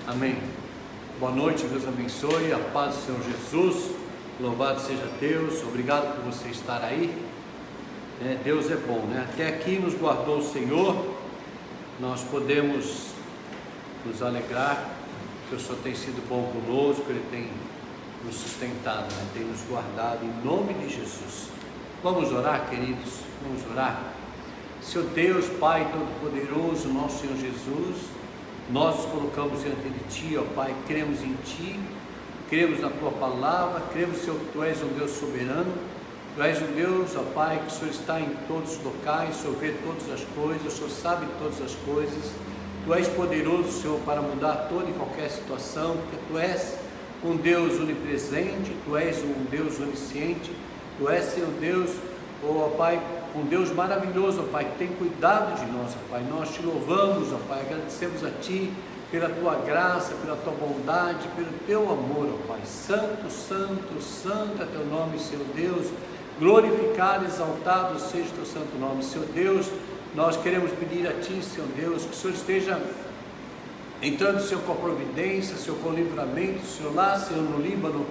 Amém. Boa noite, Deus abençoe, a paz do Senhor Jesus, louvado seja Deus, obrigado por você estar aí. Deus é bom, né? Até aqui nos guardou o Senhor, nós podemos nos alegrar, que o Senhor tem sido bom conosco, Ele tem nos sustentado, né? Tem nos guardado em nome de Jesus. Vamos orar, queridos, vamos orar. Senhor Deus, Pai Todo-Poderoso, nosso Senhor Jesus, nós nos colocamos diante de Ti, ó Pai, cremos em Ti, cremos na Tua palavra, cremos, Senhor, que Tu és um Deus soberano, Tu és um Deus, ó Pai, que o Senhor está em todos os locais, o Senhor vê todas as coisas, o Senhor sabe todas as coisas, Tu és poderoso, Senhor, para mudar toda e qualquer situação, porque Tu és um Deus onipresente, Tu és um Deus onisciente, Tu és, Senhor Deus, ó Pai, um Deus maravilhoso, ó Pai, que tem cuidado de nós, ó Pai. Nós Te louvamos, ó Pai, agradecemos a Ti pela Tua graça, pela Tua bondade, pelo Teu amor, ó Pai. Santo, Santo, Santo é Teu nome, Senhor Deus. Glorificado, exaltado seja o Teu santo nome, Senhor Deus. Nós queremos pedir a Ti, Senhor Deus, que o Senhor esteja entrando, Senhor, com a providência, Senhor, com o livramento, Senhor, lá, Senhor, no Líbano,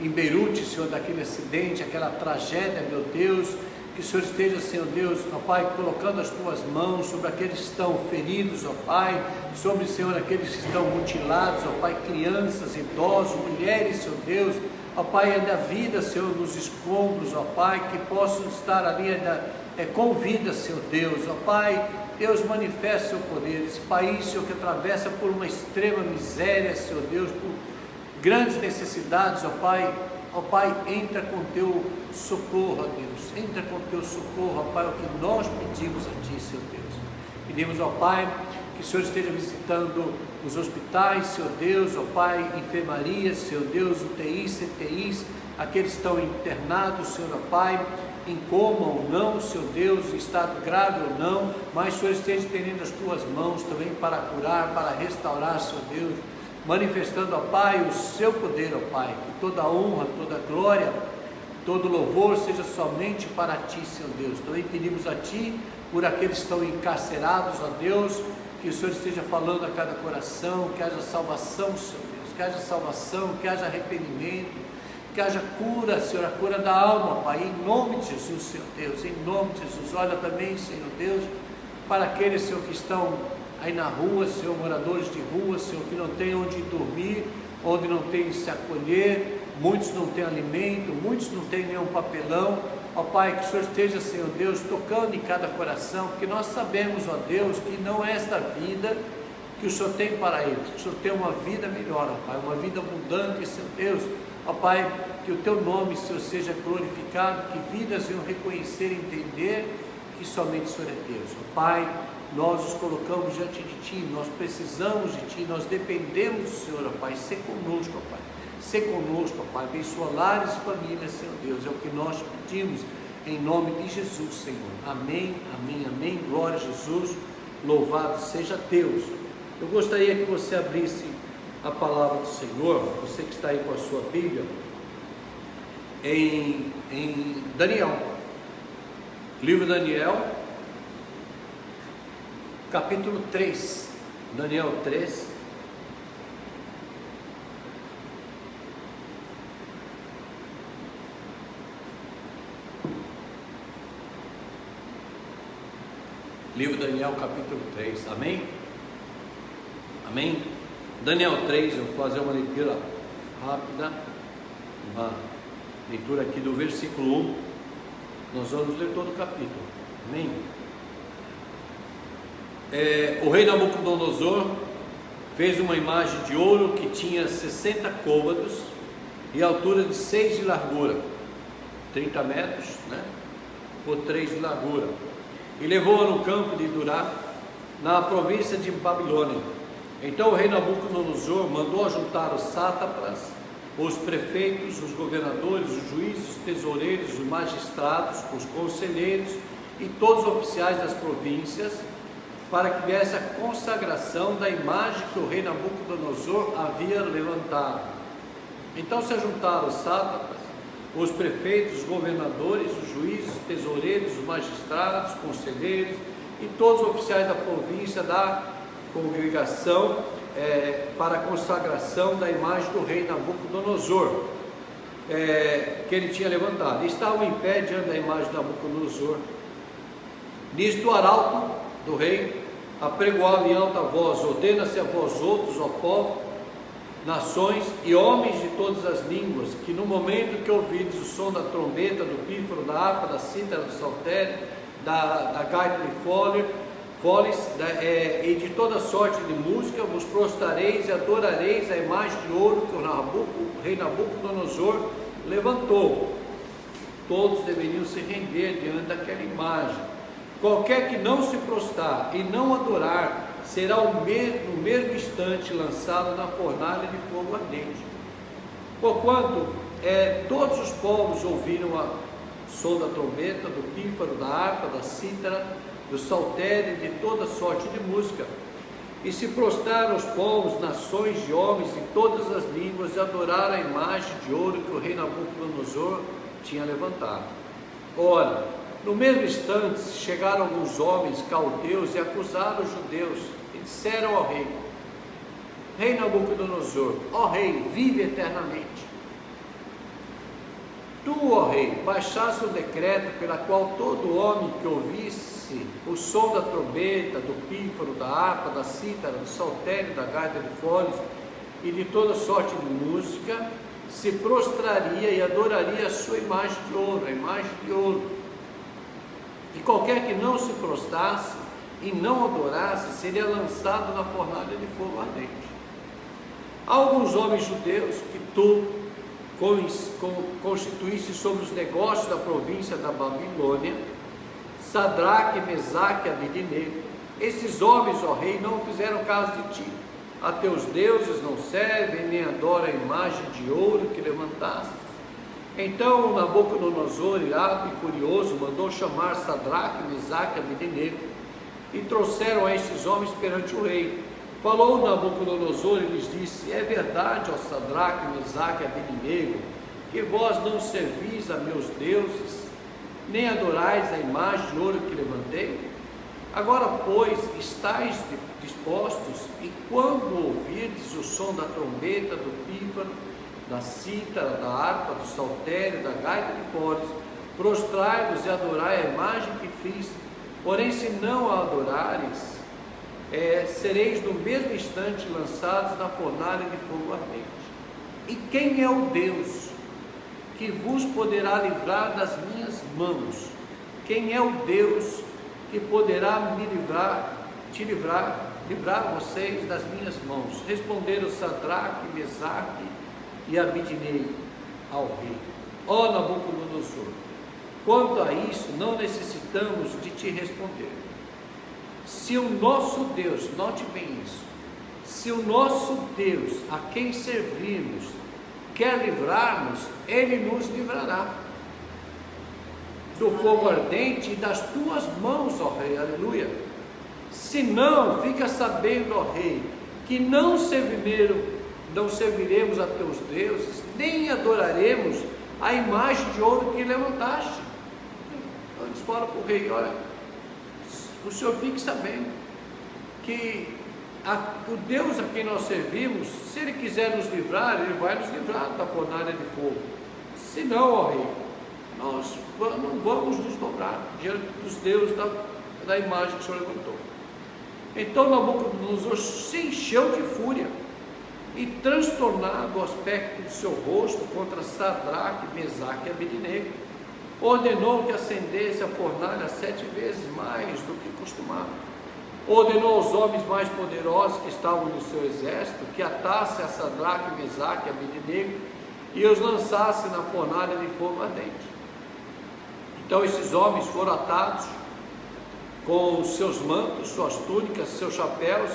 em Beirute, Senhor, daquele acidente, aquela tragédia, meu Deus. Que o Senhor esteja, Senhor Deus, ó Pai, colocando as Tuas mãos sobre aqueles que estão feridos, ó Pai, sobre, Senhor, aqueles que estão mutilados, ó Pai, crianças, idosos, mulheres, Senhor Deus, ó Pai, ainda vida, Senhor, nos escombros, ó Pai, que possam estar ali ainda com vida, Senhor Deus, ó Pai, Deus, manifesta o Seu poder, esse país, Senhor, que atravessa por uma extrema miséria, Senhor Deus, por grandes necessidades, ó Pai. Ó Pai, entra com Teu socorro, ó Deus, entra com Teu socorro, ó Pai, o que nós pedimos a Ti, Senhor Deus. Pedimos, ó Pai, que o Senhor esteja visitando os hospitais, Senhor Deus, ó Pai, enfermarias, Senhor Deus, UTIs, CTIs, aqueles que estão internados, Senhor, ó Pai, em coma ou não, Senhor Deus, em estado grave ou não, mas o Senhor esteja estendendo as Tuas mãos também para curar, para restaurar, Senhor Deus, manifestando, ó Pai, o Seu poder, ó Pai, que toda honra, toda glória, todo louvor seja somente para Ti, Senhor Deus. Também pedimos a Ti por aqueles que estão encarcerados, ó Deus, que o Senhor esteja falando a cada coração, que haja salvação, Senhor Deus, que haja salvação, que haja arrependimento, que haja cura, Senhor, a cura da alma, ó Pai, em nome de Jesus, Senhor Deus, em nome de Jesus. Olha também, Senhor Deus, para aqueles, Senhor, que estão aí na rua, Senhor, moradores de rua, Senhor, que não tem onde dormir, onde não tem se acolher, muitos não têm alimento, muitos não têm nenhum papelão, ó Pai, que o Senhor esteja, Senhor Deus, tocando em cada coração, porque nós sabemos, ó Deus, que não é esta vida que o Senhor tem para eles, que o Senhor tem uma vida melhor, ó Pai, uma vida abundante, Senhor Deus, ó Pai, que o Teu nome, Senhor, seja glorificado, que vidas venham reconhecer e entender que somente o Senhor é Deus, ó Pai. Nós nos colocamos diante de Ti, nós precisamos de Ti, nós dependemos do Senhor, ó Pai. Sê conosco, ó Pai, sê conosco, ó Pai, abençoa lares e famílias, Senhor Deus, é o que nós pedimos, em nome de Jesus, Senhor. Amém, amém, amém, glória a Jesus, louvado seja Deus. Eu gostaria que você abrisse a palavra do Senhor, você que está aí com a sua Bíblia, em Daniel, livro de Daniel, capítulo 3, Daniel 3, livro de Daniel, capítulo 3, amém? Amém? Daniel 3, eu vou fazer uma leitura rápida, uma leitura aqui do versículo 1, nós vamos ler todo o capítulo, amém? O rei Nabucodonosor fez uma imagem de ouro que tinha 60 côvados e altura de 6 de largura, 30 metros, né, por 3 de largura, e levou-a no campo de Durá, na província de Babilônia. Então o rei Nabucodonosor mandou ajuntar os sátrapas, os prefeitos, os governadores, os juízes, os tesoureiros, os magistrados, os conselheiros e todos os oficiais das províncias, para que viesse a consagração da imagem que o rei Nabucodonosor havia levantado. Então se ajuntaram os sátrapas, os prefeitos, os governadores, os juízes, os tesoureiros, os magistrados, os conselheiros e todos os oficiais da província da congregação para a consagração da imagem do rei Nabucodonosor, que ele tinha levantado. Estavam em pé diante da imagem de Nabucodonosor. Nisto o arauto do rei apregoava em alta voz: ordena-se a vós outros, ó povo, nações e homens de todas as línguas, que no momento que ouvides o som da trombeta, do pífaro, da harpa, da cítara, do saltério, da gaita de foles e de toda sorte de música, vos prostrareis e adorareis a imagem de ouro que o rei Nabucodonosor levantou. Todos deveriam se render diante daquela imagem. Qualquer que não se prostrar e não adorar será no mesmo instante lançado na fornalha de fogo ardente. Porquanto todos os povos ouviram o som da trombeta, do pífaro, da harpa, da cítara, do saltério e de toda sorte de música, e se prostraram os povos, nações de homens de todas as línguas, e adoraram a imagem de ouro que o rei Nabucodonosor tinha levantado. Ora, no mesmo instante chegaram alguns homens caldeus e acusaram os judeus, e disseram ao rei: Rei Nabucodonosor, ó rei, vive eternamente. Tu, ó rei, baixaste o decreto pela qual todo homem que ouvisse o som da trombeta, do pífaro, da harpa, da cítara, do saltério, da gaita de foles e de toda sorte de música, se prostraria e adoraria a sua imagem de ouro, a imagem de ouro. E qualquer que não se prostrasse e não adorasse, seria lançado na fornalha de fogo ardente. Há alguns homens judeus que tu constituísse sobre os negócios da província da Babilônia, Sadraque, Mesaque e Abednego. Esses homens, ó rei, não fizeram caso de ti. A teus deuses não servem, nem adoram a imagem de ouro que levantaste. Então Nabucodonosor, irado e furioso, mandou chamar Sadraque, Mesaque e Abednego, e trouxeram a esses homens perante o rei. Falou Nabucodonosor e lhes disse: é verdade, ó Sadraque, Mesaque e Abednego, que vós não servis a meus deuses, nem adorais a imagem de ouro que levantei? Agora, pois, estáis dispostos, e quando ouvirdes o som da trombeta, do pífaro, da cítara, da harpa, do saltério, da gaita de foles, prostrai-vos e adorai a imagem que fiz. Porém, se não a adorares, sereis no mesmo instante lançados na fornalha de fogo ardente. E quem é o Deus que vos poderá livrar das minhas mãos? Quem é o Deus que poderá livrar vocês das minhas mãos? Responderam Sadraque, Mesaque e Abednego ao rei: ó Nabucodonosor, quanto a isso não necessitamos de te responder. Se o nosso Deus, note bem isso, se o nosso Deus, a quem servimos, quer livrar-nos, Ele nos livrará do fogo ardente e das tuas mãos, ó rei, aleluia. Se não, fica sabendo, ó rei, que não serviremos a teus deuses, nem adoraremos a imagem de ouro que levantaste. Então eles falam para o rei: olha, o senhor fique sabendo que o Deus a quem nós servimos, se Ele quiser nos livrar, Ele vai nos livrar da fornalha de fogo. Se não, ó rei, nós não vamos nos dobrar diante dos deuses da imagem que o senhor levantou. Então Nabucodonosor se encheu de fúria e, transtornado o aspecto de seu rosto contra Sadraque, Mesaque e Abednego, ordenou que acendesse a fornalha 7 vezes mais do que costumava. Ordenou aos homens mais poderosos que estavam no seu exército que atassem a Sadraque, Mesaque e Abednego e os lançassem na fornalha de fogo ardente. Então esses homens foram atados com os seus mantos, suas túnicas, seus chapéus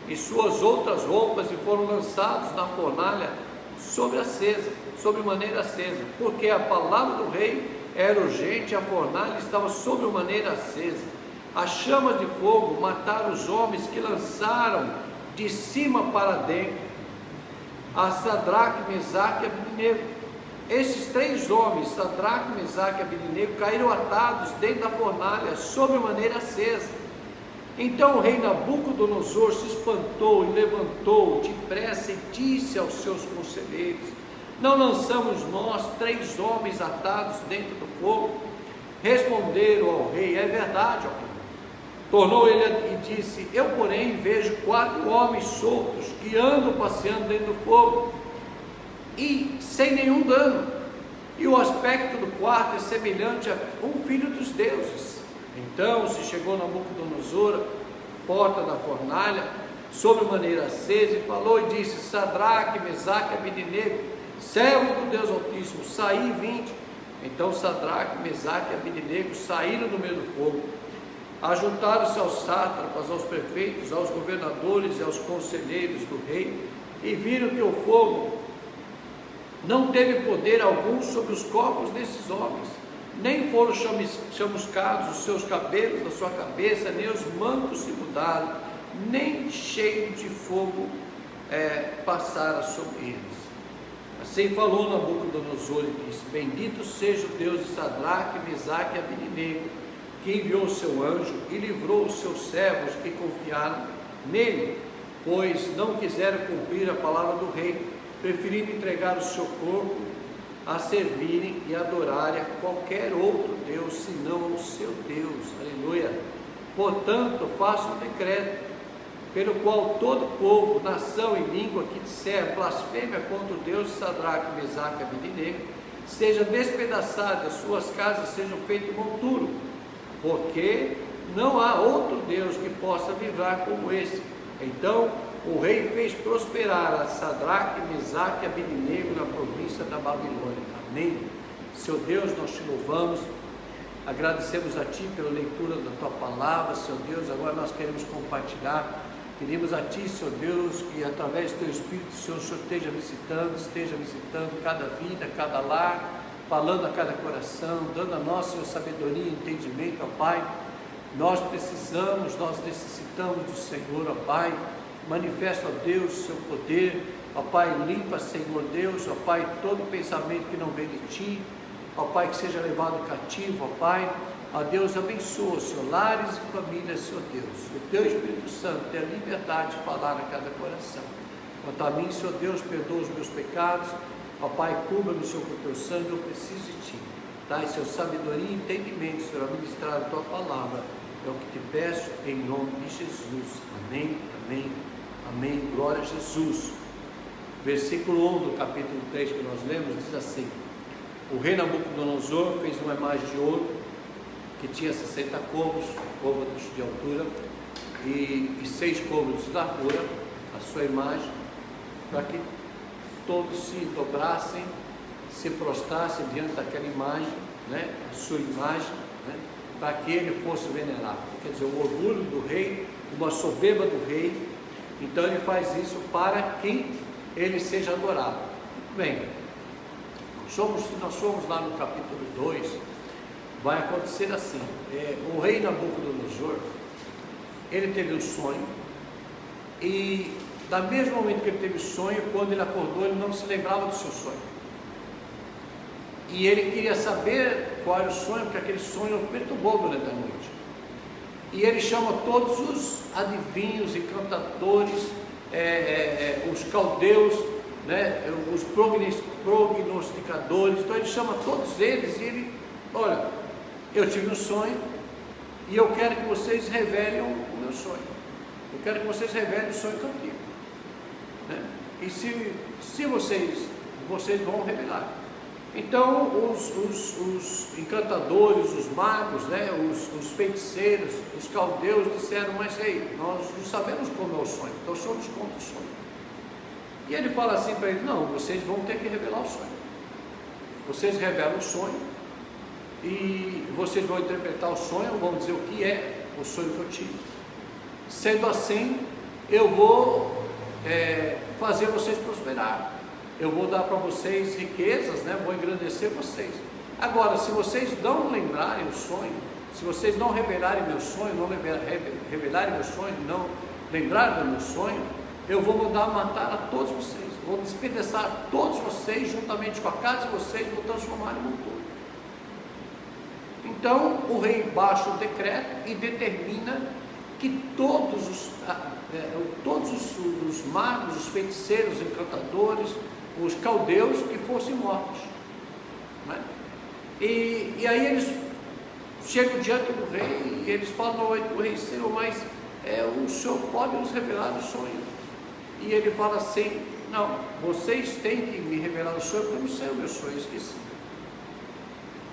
e suas outras roupas, e foram lançados na fornalha sobre maneira acesa, porque a palavra do rei era urgente, a fornalha estava sobre maneira acesa. As chamas de fogo mataram os homens que lançaram de cima para dentro a Sadraque, Mesaque e Abednego. Esses 3 homens, Sadraque, Mesaque e Abednego, caíram atados dentro da fornalha, sobre maneira acesa. Então o rei Nabucodonosor se espantou e levantou depressa e disse aos seus conselheiros: não lançamos nós 3 homens atados dentro do fogo? Responderam ao rei: é verdade, ó rei. Tornou ele e disse: eu porém vejo 4 homens soltos que andam passeando dentro do fogo e sem nenhum dano, e o aspecto do quarto é semelhante a um filho dos deuses. Então se chegou Nabucodonosor à porta da fornalha, sobremaneira acesa, e falou e disse: Sadraque, Mesaque e Abednego, servos do Deus Altíssimo, saí e vinde. Então Sadraque, Mesaque e Abednego saíram do meio do fogo, ajuntaram-se aos sátrapas, aos prefeitos, aos governadores e aos conselheiros do rei, e viram que o fogo não teve poder algum sobre os corpos desses homens, nem foram chamuscados os seus cabelos da sua cabeça, nem os mantos se mudaram, nem cheio de fogo passara sobre eles. Assim falou Nabucodonosor e disse: bendito seja o Deus de Sadraque, Mesaque e Abednego, que enviou o seu anjo e livrou os seus servos que confiaram nele, pois não quiseram cumprir a palavra do rei, preferindo entregar o seu corpo a servirem e adorarem a qualquer outro Deus, senão o seu Deus. Aleluia. Portanto, faço um decreto, pelo qual todo povo, nação e língua que disser blasfêmia contra o Deus de Sadraque, Mesaque e Abednego, seja despedaçado, as suas casas sejam feitas monturo, porque não há outro Deus que possa livrar como esse. Então o rei fez prosperar a Sadraque, Mesaque e Abednego na província da Babilônia. Amém. Seu Deus, nós te louvamos, agradecemos a Ti pela leitura da Tua palavra, Seu Deus. Agora nós queremos compartilhar, pedimos a Ti, Seu Deus, que através do Teu Espírito, Senhor esteja visitando cada vida, cada lar, falando a cada coração, dando a nós, Senhor, sabedoria e entendimento, ó Pai. Nós necessitamos do Senhor, ó Pai. Manifesta, ó Deus, o seu poder, ó Pai. Limpa, Senhor Deus, ó Pai, todo pensamento que não vem de Ti, ó Pai, que seja levado cativo, ó Pai. Ó Deus, abençoa, Senhor, lares e famílias, Senhor Deus. O Teu Espírito Santo tem a liberdade de falar a cada coração. Quanto a mim, Senhor Deus, perdoa os meus pecados, ó Pai, cubra-me, Senhor, com o Teu sangue, eu preciso de Ti. Dai, Senhor, sabedoria e entendimento, Senhor, a ministrar a Tua palavra. É o que te peço em nome de Jesus. Amém, amém, amém. Glória a Jesus. Versículo 1 do capítulo 3 que nós lemos diz assim: o rei Nabucodonosor fez uma imagem de ouro que tinha 60 côvados de altura e 6 côvados de largura, a sua imagem, para que todos se dobrassem, se prostrassem diante daquela imagem, né, a sua imagem, né, para que ele fosse venerado. Quer dizer, o orgulho do rei, uma soberba do rei. Então ele faz isso para que ele seja adorado. Muito bem, se nós formos lá no capítulo 2, vai acontecer assim: o rei Nabucodonosor, ele teve um sonho, e da mesmo momento que ele teve o sonho, quando ele acordou, ele não se lembrava do seu sonho, e ele queria saber qual era o sonho, porque aquele sonho o perturbou durante a noite, e ele chama todos os adivinhos, encantadores, os caldeus, né, os prognosticadores. Então ele chama todos eles e ele: olha, eu tive um sonho e eu quero que vocês revelem o meu sonho, eu quero que vocês revelem o sonho que eu tive, né? E se vocês vão revelar. Então os encantadores, os magos, né, os feiticeiros, os caldeus disseram: mas rei, nós não sabemos como é o sonho, então o senhor nos conta o sonho. E ele fala assim para ele: não, vocês vão ter que revelar o sonho. Vocês revelam o sonho e vocês vão interpretar o sonho, vão dizer o que é o sonho que eu tive. Sendo assim, eu vou fazer vocês prosperar, eu vou dar para vocês riquezas, né? Vou engrandecer vocês. Agora, se vocês não lembrarem o sonho, se vocês não revelarem meu sonho, não lembrarem do meu sonho, eu vou mandar matar a todos vocês, vou despedaçar todos vocês, juntamente com a casa de vocês, vou transformar em monturo. Então o rei baixa o decreto e determina que todos os magos, os feiticeiros, os encantadores, os caldeus que fossem mortos, né? E aí eles chegam diante do rei e eles falam ao rei: Senhor, mas o Senhor pode nos revelar o sonho? E ele fala assim: não, vocês têm que me revelar o sonho, porque eu não sei o meu sonho, esqueci.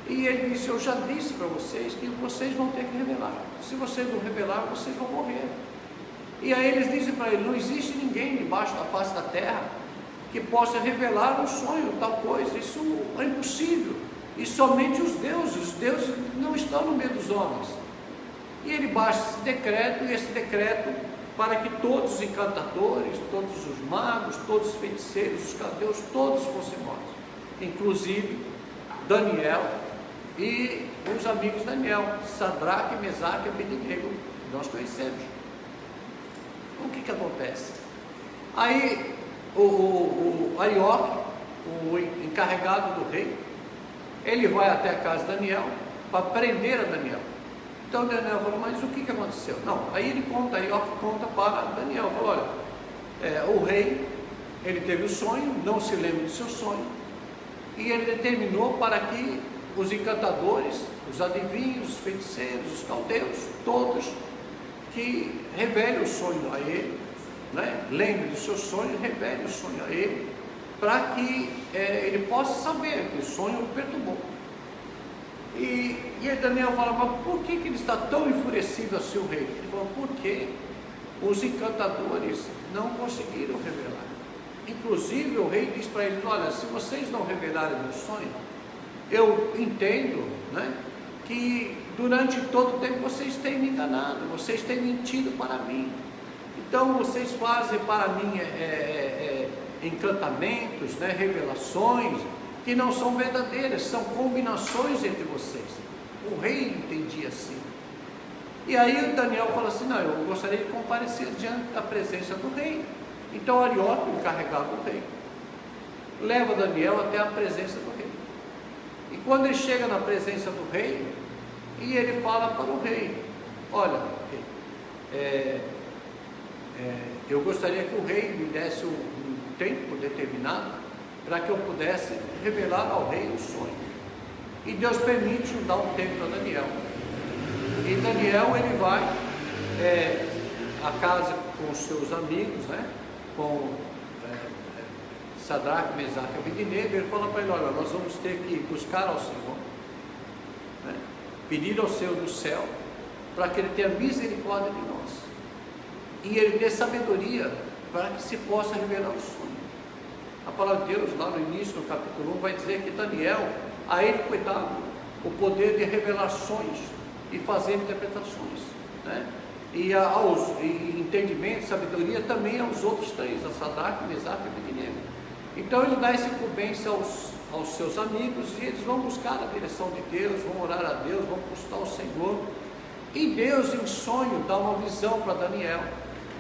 E ele disse: eu já disse para vocês que vocês vão ter que revelar. Se vocês não revelar, vocês vão morrer. E aí eles dizem para ele: não existe ninguém debaixo da face da terra que possa revelar um sonho, tal coisa. Isso é impossível. E somente os deuses não estão no meio dos homens. E ele baixa esse decreto, e esse decreto para que todos os encantadores, todos os magos, todos os feiticeiros, os caldeus, todos fossem mortos, inclusive Daniel e os amigos de Daniel, Sadraque, Mesaque e Abednego, que nós conhecemos. O que acontece? Aí o Arioque, o encarregado do rei, ele vai até a casa de Daniel para prender a Daniel. Então Daniel falou: mas o que aconteceu? Não, aí ele conta, Arioque conta para Daniel, falou: olha, o rei, ele teve o sonho, não se lembra do seu sonho, e ele determinou para que os encantadores, os adivinhos, os feiticeiros, os caldeus, todos, que revelem o sonho a ele, né? Lembre do seu sonho, revele o sonho a ele, para que ele possa saber que o sonho o perturbou. E aí Daniel fala: mas por que ele está tão enfurecido assim, o rei? Ele falou: porque os encantadores não conseguiram revelar. Inclusive o rei diz para eles: olha, se vocês não revelarem o sonho, eu entendo, né, que durante todo o tempo vocês têm me enganado, vocês têm mentido para mim. Então vocês fazem para mim encantamentos, né, revelações que não são verdadeiras, são combinações entre vocês. O rei entendia assim. E aí o Daniel fala assim: não, eu gostaria de comparecer diante da presença do rei. Então Arioque, o encarregado do rei, leva Daniel até a presença do rei. E quando ele chega na presença do rei, e ele fala para o rei: olha, eu gostaria que o rei me desse um tempo determinado para que eu pudesse revelar ao rei o sonho. E Deus permite dar um tempo para Daniel. E Daniel, ele vai à casa com os seus amigos, né, com Sadraque, Mesaque e Abednego. Ele fala para ele: olha, nós vamos ter que buscar ao Senhor, né, pedir ao Senhor do céu para que Ele tenha misericórdia de nós, e Ele dê sabedoria para que se possa revelar o sonho. A palavra de Deus, lá no início, no capítulo 1, vai dizer que Daniel, a ele foi dado o poder de revelar sonhos e fazer interpretações, né? E entendimento, sabedoria também aos outros três, a Sadraque, Mesaque e Abednego. Então ele dá essa incumbência aos seus amigos, e eles vão buscar a direção de Deus, vão orar a Deus, vão buscar o Senhor. E Deus, em sonho, dá uma visão para Daniel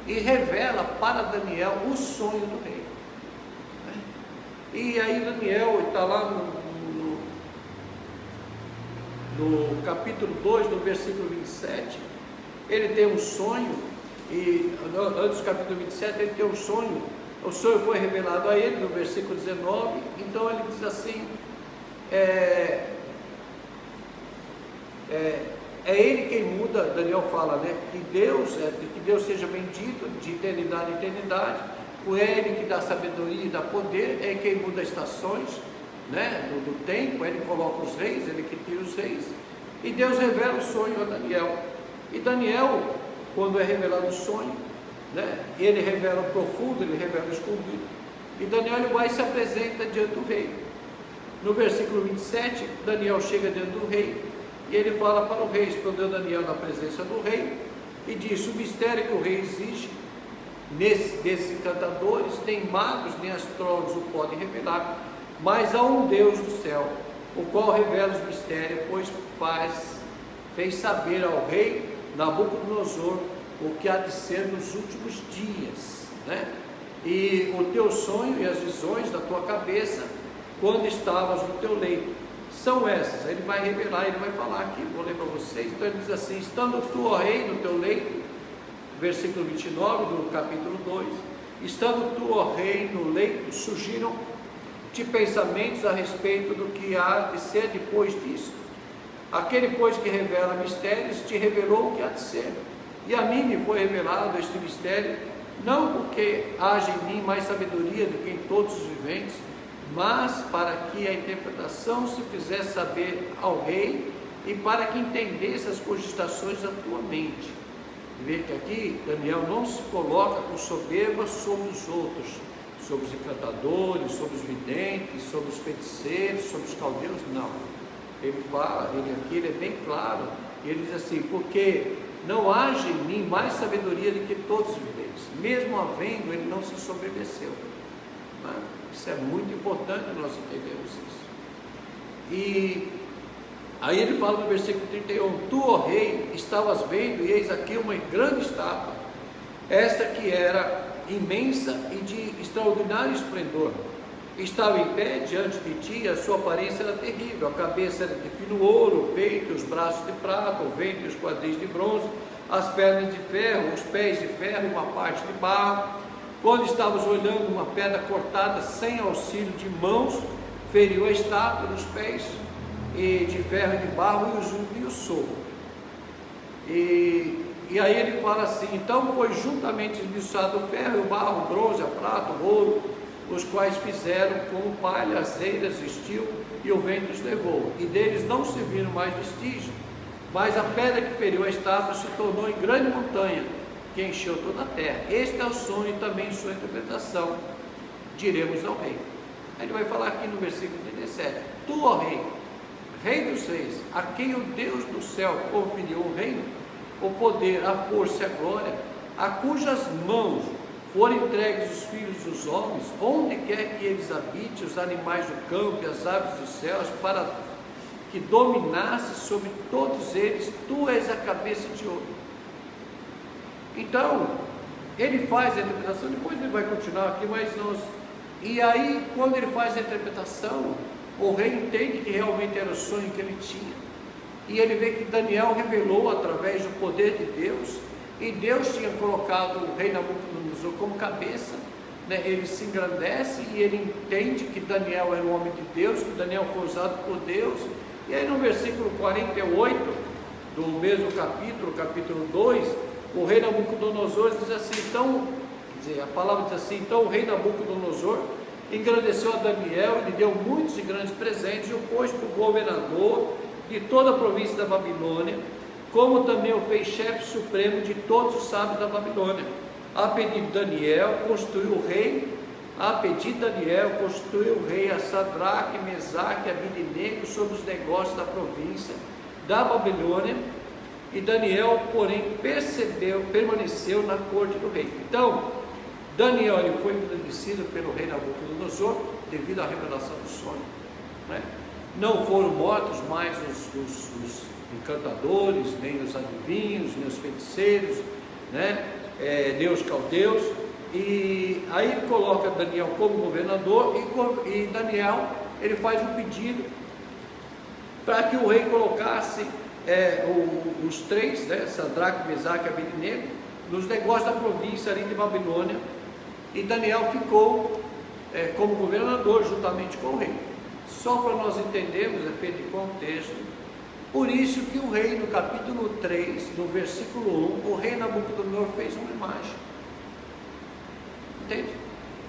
e revela para Daniel o sonho do rei. E aí Daniel está lá no capítulo 2, no versículo 27, ele tem um sonho, e antes do capítulo 27 ele tem um sonho, o sonho foi revelado a ele no versículo 19, então ele diz assim, é ele quem muda. Daniel fala, né, que Deus seja bendito de eternidade em eternidade, por ele que dá sabedoria e dá poder, é quem muda as estações, né, do tempo, ele coloca os reis, ele que tira os reis, e Deus revela o sonho a Daniel. E Daniel, quando é revelado o sonho, né, ele revela o profundo, ele revela o escondido, e Daniel ele vai e se apresenta diante do rei. No versículo 27, Daniel chega diante do rei, e ele fala para o rei, respondeu Daniel na presença do rei, e diz: o mistério que o rei exige desses encantadores, nem magos nem astrólogos o podem revelar, mas há um Deus do céu, o qual revela os mistérios, pois fez saber ao rei Nabucodonosor o que há de ser nos últimos dias, né? E o teu sonho e as visões da tua cabeça, quando estavas no teu leito, são essas. Ele vai revelar, ele vai falar aqui, vou ler para vocês. Então ele diz assim: estando tu, ó rei, no teu leito, versículo 29 do capítulo 2: estando tu, ó rei, no leito, surgiram-te pensamentos a respeito do que há de ser depois disso. Aquele, pois, que revela mistérios, te revelou o que há de ser. E a mim me foi revelado este mistério, não porque haja em mim mais sabedoria do que em todos os viventes, mas para que a interpretação se fizesse saber ao rei, e para que entendesse as cogitações da tua mente. Vê que aqui Daniel não se coloca com soberba sobre os outros, sobre os encantadores, sobre os videntes, sobre os feiticeiros, sobre os caldeus, não. Ele fala, ele é bem claro, ele diz assim: porque não haja em mim mais sabedoria do que todos os viventes. Mesmo havendo, ele não se soberbeceu. Isso é muito importante nós entendermos isso. E aí ele fala no versículo 31: tu, ó rei, estavas vendo, e eis aqui uma grande estátua, esta que era imensa e de extraordinário esplendor. Estava em pé diante de ti, e a sua aparência era terrível. A cabeça era de fino ouro, o peito e os braços de prata, o ventre e os quadris de bronze, as pernas de ferro, os pés de ferro e uma parte de barro. Quando estavas olhando, uma pedra cortada sem auxílio de mãos feriu a estátua nos pés, e de ferro e de barro e o soco. E aí ele fala assim: então foi juntamente esmiuçado o ferro, o barro, o bronze, a prata, o ouro, os quais fizeram com palha, as eiras, estio, e o vento os levou, e deles não se viram mais vestígios. Mas a pedra que feriu a estátua se tornou em grande montanha, que encheu toda a terra. Este é o sonho e também sua interpretação, diremos ao rei. Aí ele vai falar aqui no versículo 37: tu, ó rei, rei dos reis, a quem o Deus do céu conferiu o reino, o poder, a força e a glória, a cujas mãos forem entregues os filhos dos homens, onde quer que eles habitem, os animais do campo e as aves dos céus, para que dominasse sobre todos eles. Tu és a cabeça de ouro. Então ele faz a interpretação, depois ele vai continuar aqui, mas nós... E aí, quando ele faz a interpretação, o rei entende que realmente era o sonho que ele tinha, e ele vê que Daniel revelou através do poder de Deus, e Deus tinha colocado o rei Nabucodonosor como cabeça, né? Ele se engrandece e ele entende que Daniel era um homem de Deus, que Daniel foi usado por Deus. E aí no versículo 48 do mesmo capítulo, capítulo 2, o rei Nabucodonosor diz assim, então, quer dizer, a palavra diz assim: então o rei Nabucodonosor engrandeceu a Daniel e lhe deu muitos e grandes presentes, e o pôs por governador de toda a província da Babilônia, como também o fez chefe supremo de todos os sábios da Babilônia. A pedido de Daniel, constituiu o rei a Sadraque, Mesaque e Abidnego sobre os negócios da província da Babilônia, e Daniel, porém, permaneceu na corte do rei. Então, Daniel ele foi engrandecido pelo rei Nabucodonosor devido à revelação do sonho, né? Não foram mortos mais os encantadores, nem os adivinhos, nem os feiticeiros, né? Nem os caldeus. E aí ele coloca Daniel como governador, e Daniel ele faz um pedido para que o rei colocasse os três, né, Sadraque, Mesaque e Abidnego, nos negócios da província ali de Babilônia, e Daniel ficou como governador juntamente com o rei. Só para nós entendermos, efeito de contexto, por isso que o rei, no capítulo 3, no versículo 1, o rei Nabucodonosor fez uma imagem. Entende?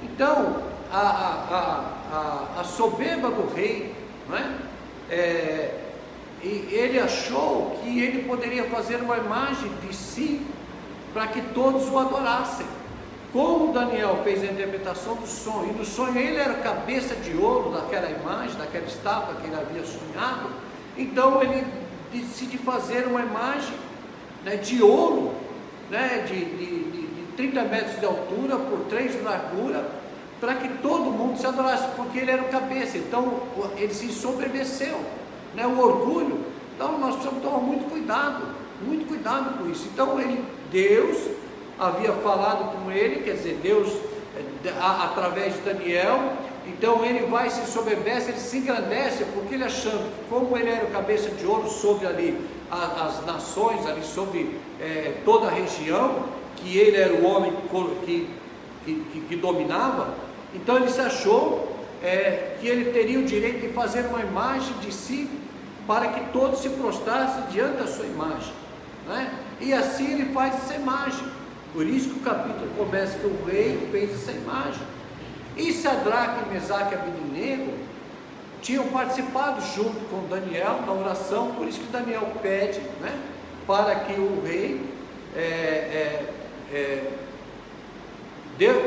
Então, a soberba do rei, não é? E ele achou que ele poderia fazer uma imagem de si para que todos o adorassem. Como Daniel fez a interpretação do sonho, e no sonho ele era cabeça de ouro daquela imagem, daquela estátua que ele havia sonhado, então ele decide fazer uma imagem, né, de ouro, né, de 30 metros de altura por 3 de largura, para que todo mundo se adorasse, porque ele era o cabeça. Então ele se soberbeceu, né, o orgulho. Então nós precisamos tomar muito cuidado com isso. Então Deus havia falado com ele, quer dizer, Deus através de Daniel. Então ele vai, se soberbece, ele se engrandece, porque ele achando que como ele era o cabeça de ouro sobre ali as nações, ali sobre toda a região, que ele era o homem que dominava, então ele se achou que ele teria o direito de fazer uma imagem de si, para que todos se prostrassem diante da sua imagem, né? E assim ele faz essa imagem. Por isso que o capítulo começa que o rei fez essa imagem. E Sadraque, Mesaque e Abednego tinham participado junto com Daniel na oração, por isso que Daniel pede, né, para que o rei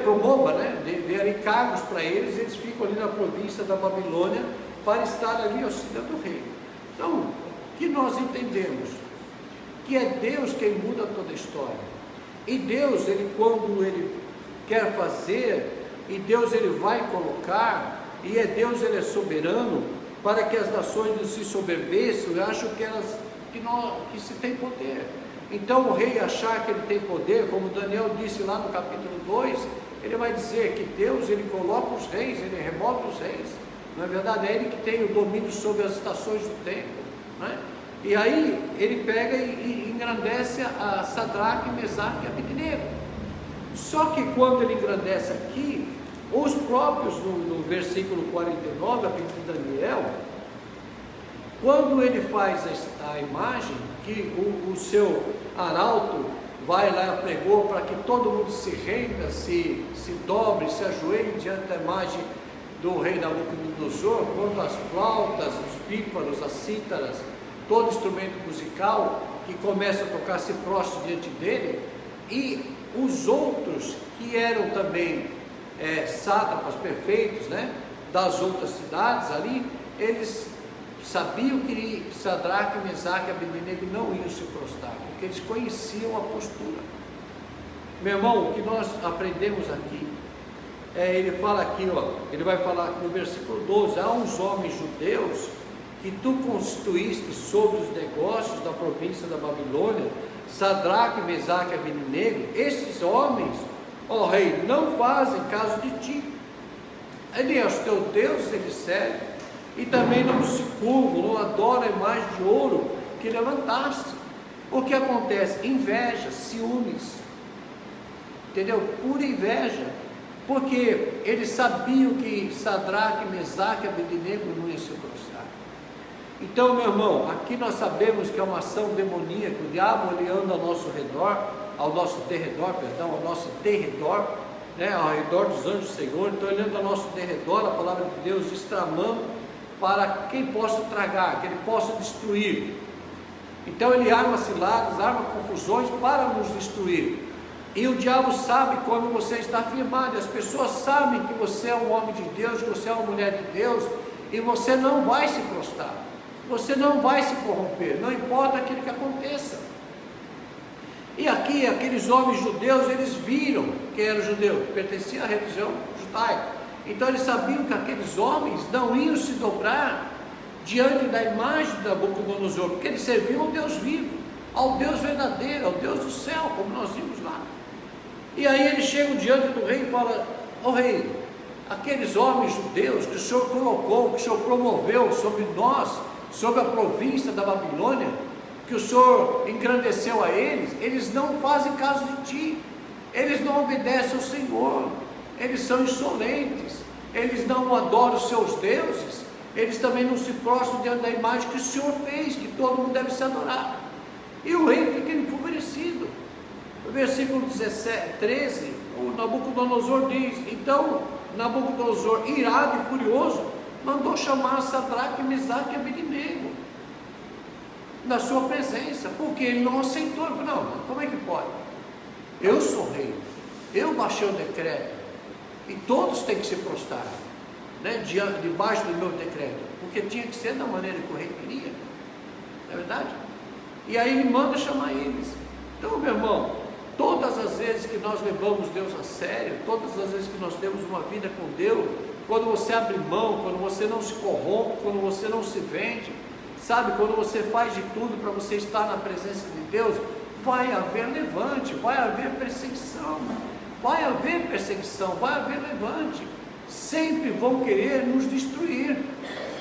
promova, né, dê ali cargos para eles. Eles ficam ali na província da Babilônia para estar ali auxiliando do rei. Então, o que nós entendemos? Que é Deus quem muda toda a história. E Deus, quando Ele quer fazer, e Deus Ele vai colocar, e Deus Ele é soberano, para que as nações não se soberbeçam, eu acho que se tem poder. Então o rei achar que ele tem poder, como Daniel disse lá no capítulo 2, ele vai dizer que Deus Ele coloca os reis, Ele remove os reis. Na verdade é Ele que tem o domínio sobre as estações do tempo, né? E aí ele pega e engrandece a Sadraque, Mesaque e Abednego. Só que quando ele engrandece aqui, os próprios, no versículo 49, a partir de Daniel, quando ele faz a imagem, que o seu arauto vai lá e pregou para que todo mundo se renda, se dobre, se ajoelhe diante da imagem do rei Nabucodonosor, quanto às flautas, os pífaros, as cítaras, todo instrumento musical que começa a tocar se prostra diante dele, e os outros que eram também sátrapas perfeitos, né, das outras cidades ali, eles sabiam que Sadraque, Mesaque e Abednego não iam se prostrar, porque eles conheciam a postura. Meu irmão, o que nós aprendemos aqui, ele fala aqui, ele vai falar no versículo 12, há uns homens judeus que tu constituíste sobre os negócios da província da Babilônia, Sadraque, Mesaque e Abednego. Esses homens, ó rei, não fazem caso de ti, nem aos teus deuses eles servem, e também não se curvam, não adoram a imagem de ouro que levantaste. O que acontece? Inveja, ciúmes, entendeu? Pura inveja, porque eles sabiam que Sadraque, Mesaque e Abednego não iam se prostrar. Então, meu irmão, aqui nós sabemos que é uma ação demoníaca. O diabo ele anda ao nosso redor, ao nosso derredor, né, ao redor dos anjos do Senhor. Então ele anda ao nosso derredor, a palavra de Deus diz, tramando para quem possa tragar, que ele possa destruir. Então ele arma ciladas, arma confusões para nos destruir. E o diabo sabe quando você está firmado, as pessoas sabem que você é um homem de Deus, que você é uma mulher de Deus, e você não vai se prostrar, você não vai se corromper, não importa aquilo que aconteça. E aqui, aqueles homens judeus, eles viram que era judeu, que pertencia à religião judaica. Então eles sabiam que aqueles homens não iam se dobrar diante da imagem de Nabucodonosor, porque eles serviam ao Deus vivo, ao Deus verdadeiro, ao Deus do céu, como nós vimos lá. E aí eles chegam diante do rei e falam, ó rei, aqueles homens judeus que o Senhor colocou, que o Senhor promoveu sobre nós, sobre a província da Babilônia, que o Senhor engrandeceu a eles, eles não fazem caso de ti, eles não obedecem ao Senhor, eles são insolentes, eles não adoram os seus deuses, eles também não se prostram diante da imagem que o Senhor fez, que todo mundo deve se adorar. E o rei fica enfurecido. No versículo 13, o Nabucodonosor diz, então Nabucodonosor, irado e furioso, mandou chamar Sadraque, Mesaque e Abednego na sua presença, porque ele não aceitou. Ele falou, não, como é que pode? Eu sou rei, eu baixei o decreto, e todos têm que se prostrar, né, debaixo do meu decreto, porque tinha que ser da maneira que o rei queria, não é verdade? E aí ele manda chamar eles. Então, meu irmão, todas as vezes que nós levamos Deus a sério, todas as vezes que nós temos uma vida com Deus, quando você abre mão, quando você não se corrompe, quando você não se vende, sabe, quando você faz de tudo para você estar na presença de Deus, vai haver levante, vai haver perseguição, vai haver levante. Sempre vão querer nos destruir,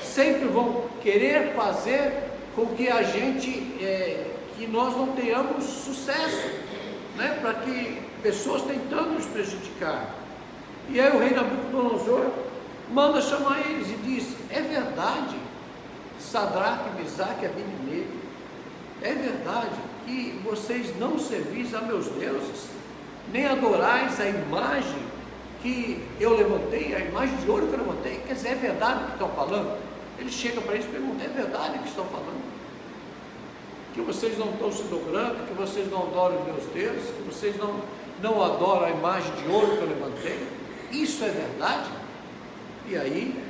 sempre vão querer fazer com que a gente, que nós não tenhamos sucesso, né, para que pessoas tentando nos prejudicar. E aí o rei Nabucodonosor manda chamar eles e diz: é verdade, Sadraque, Mesaque e Abednego, é verdade que vocês não servis a meus deuses, nem adorais a imagem que eu levantei, a imagem de ouro que eu levantei? Quer dizer, é verdade o que estão falando? Ele chega para eles e pergunta: é verdade o que estão falando? Que vocês não estão se dobrando, que vocês não adoram meus deuses, que vocês não adoram a imagem de ouro que eu levantei? Isso é verdade? E aí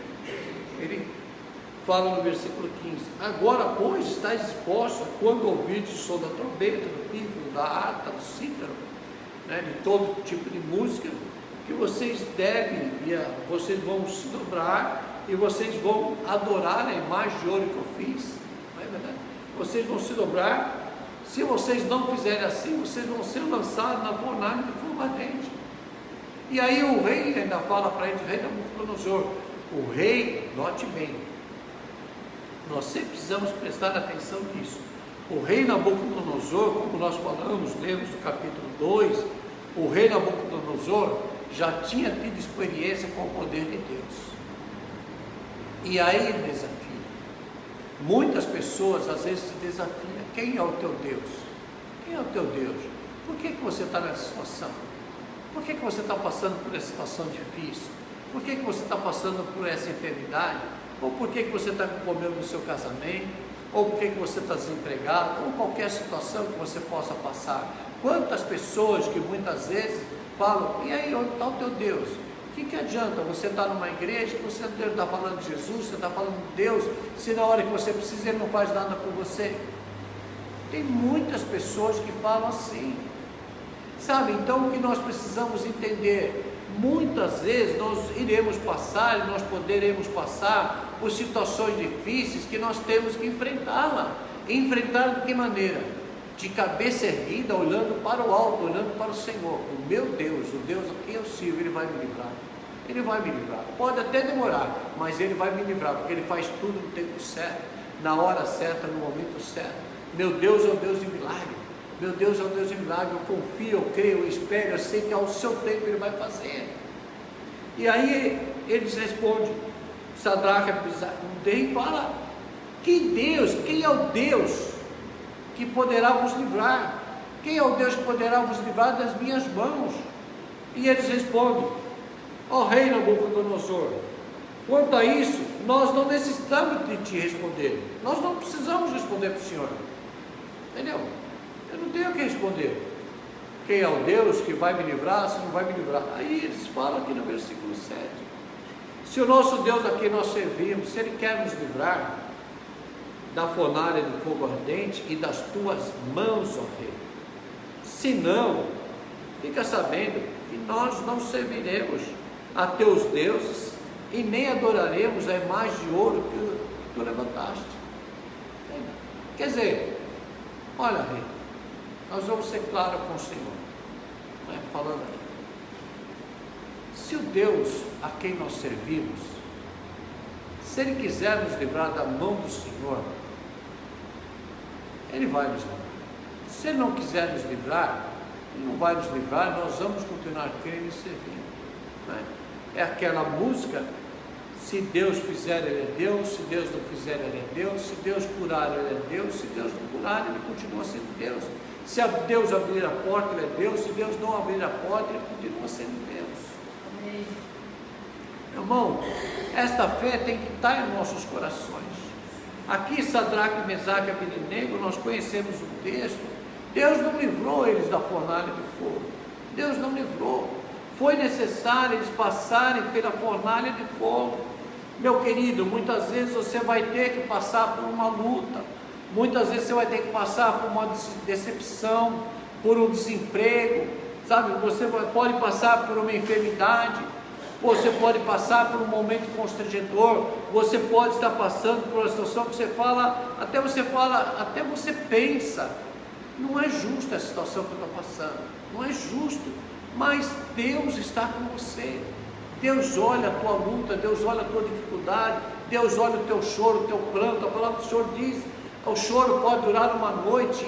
ele fala no versículo 15: agora, pois, estáis dispostos, quando ouvirdes o som da trombeta, do pífano, da harpa, do cítaro, né, de todo tipo de música, que vocês devem, vocês vão se dobrar e vocês vão adorar a imagem de ouro que eu fiz. Não é verdade? Vocês vão se dobrar. Se vocês não fizerem assim, vocês vão ser lançados na fornalha de fogo ardente. E aí o rei ainda fala para eles, o rei Nabucodonosor, o rei, note bem, nós sempre precisamos prestar atenção nisso. O rei Nabucodonosor, como nós falamos, lemos no capítulo 2, o rei Nabucodonosor já tinha tido experiência com o poder de Deus. E aí ele desafia. Muitas pessoas às vezes se desafiam: quem é o teu Deus? Quem é o teu Deus? Por que você está nessa situação? Por que você está passando por essa situação difícil? Por que você está passando por essa enfermidade? Ou por que você está com problema no seu casamento? Ou por que você está desempregado? Ou qualquer situação que você possa passar. Quantas pessoas que muitas vezes falam: e aí, onde está o teu Deus? O que adianta você estar numa igreja que você está falando de Jesus, você está falando de Deus, se na hora que você precisa Ele não faz nada por você? Tem muitas pessoas que falam assim, sabe? Então o que nós precisamos entender, muitas vezes nós iremos passar, nós poderemos passar por situações difíceis que nós temos que enfrentá-la. Enfrentar de que maneira? De cabeça erguida, olhando para o alto, olhando para o Senhor. O meu Deus, o Deus a quem eu sirvo, Ele vai me livrar. Ele vai me livrar. Pode até demorar, mas Ele vai me livrar, porque Ele faz tudo no tempo certo, na hora certa, no momento certo. Meu Deus é um Deus de milagre. Meu Deus é um Deus de milagre. Eu confio, eu creio, eu espero, eu sei que ao seu tempo Ele vai fazer. E aí eles respondem, Sadraque, e fala: que Deus, quem é o Deus que poderá vos livrar? Quem é o Deus que poderá vos livrar das minhas mãos? E eles respondem: ó rei Nabucodonosor, quanto a isso, nós não necessitamos de te responder. Nós não precisamos responder para o Senhor. Entendeu? Eu não tenho o que responder. Quem é o Deus que vai me livrar, se não vai me livrar? Aí eles falam aqui no versículo 7. Se o nosso Deus a quem nós servimos, se Ele quer nos livrar da fornalha de fogo ardente e das tuas mãos, ó rei, se não, fica sabendo que nós não serviremos a teus deuses e nem adoraremos a imagem de ouro que tu levantaste. Quer dizer, olha rei, nós vamos ser claros com o Senhor, né? Falando aqui, se o Deus a quem nós servimos, se Ele quiser nos livrar da mão do Senhor, Ele vai nos livrar. Se Ele não quiser nos livrar, Ele não vai nos livrar, nós vamos continuar crendo e servindo, né? É aquela música: se Deus fizer, Ele é Deus, se Deus não fizer, Ele é Deus, se Deus curar, Ele é Deus, se Deus não curar, Ele continua sendo Deus. Se Deus abrir a porta, Ele é Deus, se Deus não abrir a porta, Ele continua sendo Deus. Amém. Meu irmão, esta fé tem que estar em nossos corações. Aqui, Sadraque, Mesaque e Abednego, nós conhecemos o texto. Deus não livrou eles da fornalha de fogo. Deus não livrou. Foi necessário eles passarem pela fornalha de fogo. Meu querido, muitas vezes você vai ter que passar por uma luta. Muitas vezes você vai ter que passar por uma decepção, por um desemprego, sabe? Você pode passar por uma enfermidade. Você pode passar por um momento constrangedor, você pode estar passando por uma situação que você fala, até você pensa, não é justa essa situação que eu estou passando, não é justo, mas Deus está com você. Deus olha a tua luta, Deus olha a tua dificuldade, Deus olha o teu choro, o teu pranto. A palavra do Senhor diz: o choro pode durar uma noite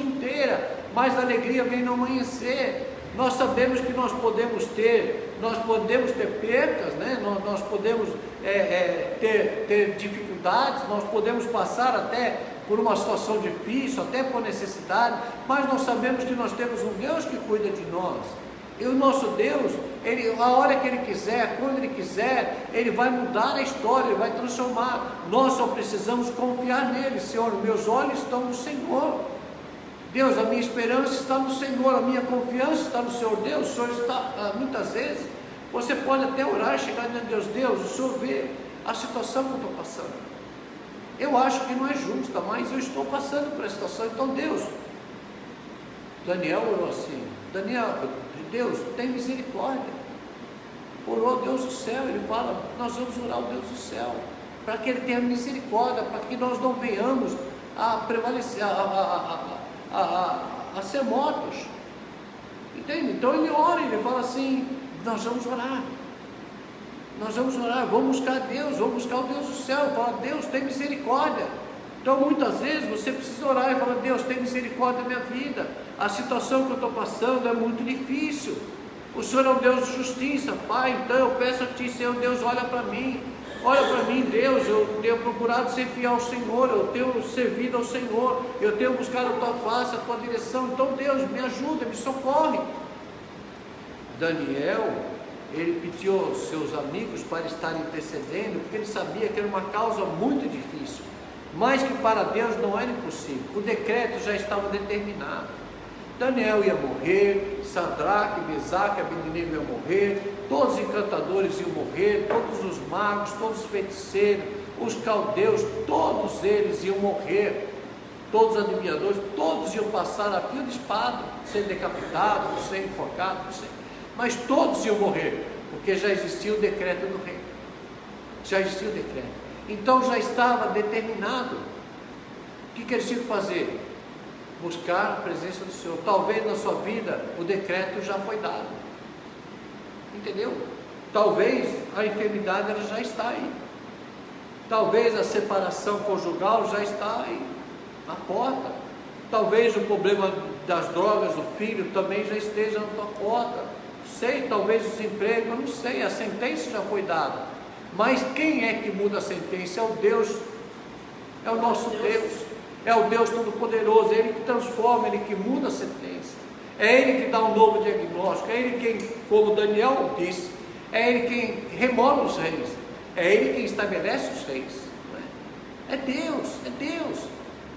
inteira, mas a alegria vem no amanhecer. Nós sabemos que nós podemos ter percas, né? Nós podemos ter dificuldades, nós podemos passar até por uma situação difícil, até por necessidade, mas nós sabemos que nós temos um Deus que cuida de nós. E o nosso Deus, a hora que Ele quiser, quando Ele quiser, Ele vai mudar a história, Ele vai transformar. Nós só precisamos confiar nele. Senhor, meus olhos estão no Senhor. Deus, a minha esperança está no Senhor, a minha confiança está no Senhor. Deus, o Senhor está, muitas vezes, você pode até orar, chegar diante de Deus. Deus, o Senhor vê a situação que eu estou passando. Eu acho que não é justa, mas eu estou passando por essa situação. Então, Deus, Daniel orou assim, Deus, tem misericórdia. Orou Deus do céu, ele fala, nós vamos orar ao Deus do céu, para que Ele tenha misericórdia, para que nós não venhamos a prevalecer, a ser mortos. Entende? Então ele ora, ele fala assim, nós vamos orar, vamos buscar Deus, vamos buscar o Deus do céu. Fala, Deus, tem misericórdia. Então muitas vezes você precisa orar e falar, Deus, tem misericórdia da minha vida, a situação que eu estou passando é muito difícil, o Senhor é um Deus de justiça, Pai, então eu peço a Ti, Senhor Deus, olha para mim, Deus, eu tenho procurado ser fiel ao Senhor, eu tenho servido ao Senhor, eu tenho buscado a Tua face, a Tua direção, então Deus, me ajuda, me socorre. Daniel, ele pediu aos seus amigos para estarem intercedendo, porque ele sabia que era uma causa muito difícil, mas que para Deus não era impossível, o decreto já estava determinado. Daniel ia morrer, Sadraque, Mesaque, Abednego iam morrer, todos os encantadores iam morrer, todos os magos, todos os feiticeiros, os caldeus, todos eles iam morrer, todos os adivinhadores, todos iam passar a fio de espada, ser decapitados, ser enforcados, mas todos iam morrer, porque já existia o decreto do rei, então já estava determinado. O que eles tinham que fazer? Buscar a presença do Senhor. Talvez na sua vida o decreto já foi dado, entendeu? Talvez a enfermidade ela já está aí, talvez a separação conjugal já está aí na porta, talvez o problema das drogas do filho também já esteja na tua porta, não sei, talvez o desemprego, eu não sei, a sentença já foi dada, mas quem é que muda a sentença? É o Deus, é o nosso Deus, é o Deus Todo-Poderoso, é Ele que transforma, Ele que muda a sentença, é Ele que dá um novo diagnóstico, é Ele quem, como Daniel disse, é Ele quem remove os reis, é Ele quem estabelece os reis, é Deus,